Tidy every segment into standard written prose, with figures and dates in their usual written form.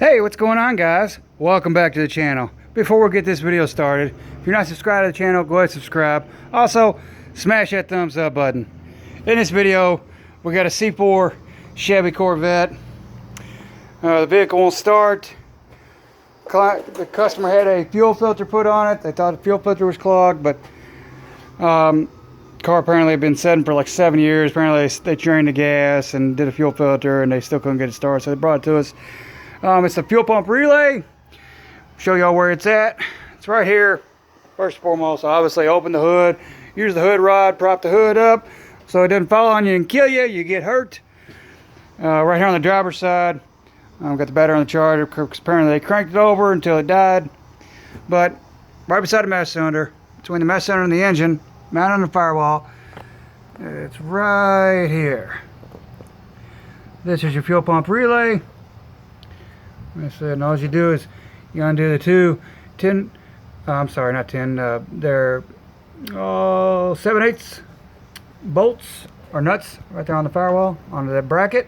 Hey, what's going on, guys? Welcome back to the channel. Before we get this video started, if you're not subscribed to the channel, go ahead and subscribe. Also, smash that thumbs up button. In this video, we got a C4 Chevy Corvette. The vehicle won't start. The customer had a fuel filter put on it. They thought the fuel filter was clogged, but car apparently had been sitting for like 7 years. Apparently they drained the gas and did a fuel filter, and they still couldn't get it started, so they brought it to us. It's the fuel pump relay. Show y'all where it's at. It's right here. First and foremost, obviously open the hood, use the hood rod, prop the hood up so it doesn't fall on you and kill you. You get hurt. Right here on the driver's side, got the battery on the charger because apparently they cranked it over until it died. But right beside the master cylinder, between the master cylinder and the engine, mounted on the firewall, it's right here. This is your fuel pump relay. Like I said, and all you do is you undo the two 10, I'm sorry, not 10, they're 7/8 bolts or nuts right there on the firewall, onto that bracket,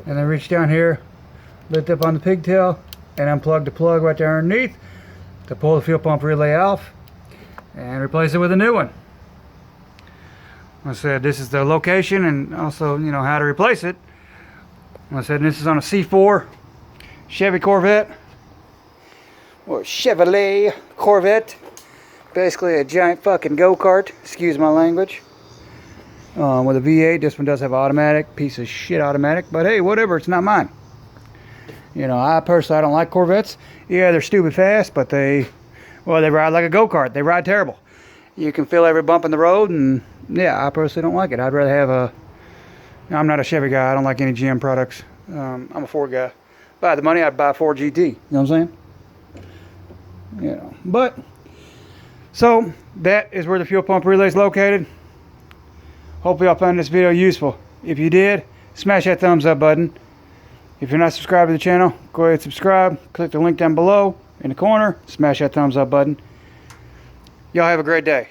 and then reach down here, lift up on the pigtail, and unplug the plug right there underneath to pull the fuel pump relay off and replace it with a new one. Like I said, this is the location and also, you know, how to replace it. Like I said, this is on a C4 Chevy Corvette, or Chevrolet Corvette. Basically a giant fucking go-kart, excuse my language. With a V8, this one does have automatic, piece of shit automatic, but hey, whatever, it's not mine. You know, I personally don't like Corvettes. Yeah, they're stupid fast, but they ride like a go-kart. They ride terrible. You can feel every bump in the road, and yeah, I personally don't like it. I'd rather have I'm not a Chevy guy. I don't like any GM products. I'm a Ford guy. If I had the money, I'd buy a Ford GT. You know what I'm saying? You know, but so that is where the fuel pump relay is located. Hopefully y'all found this video useful. If you did, smash that thumbs up button. If you're not subscribed to the channel, go ahead and subscribe. Click the link down below in the corner. Smash that thumbs up button. Y'all have a great day.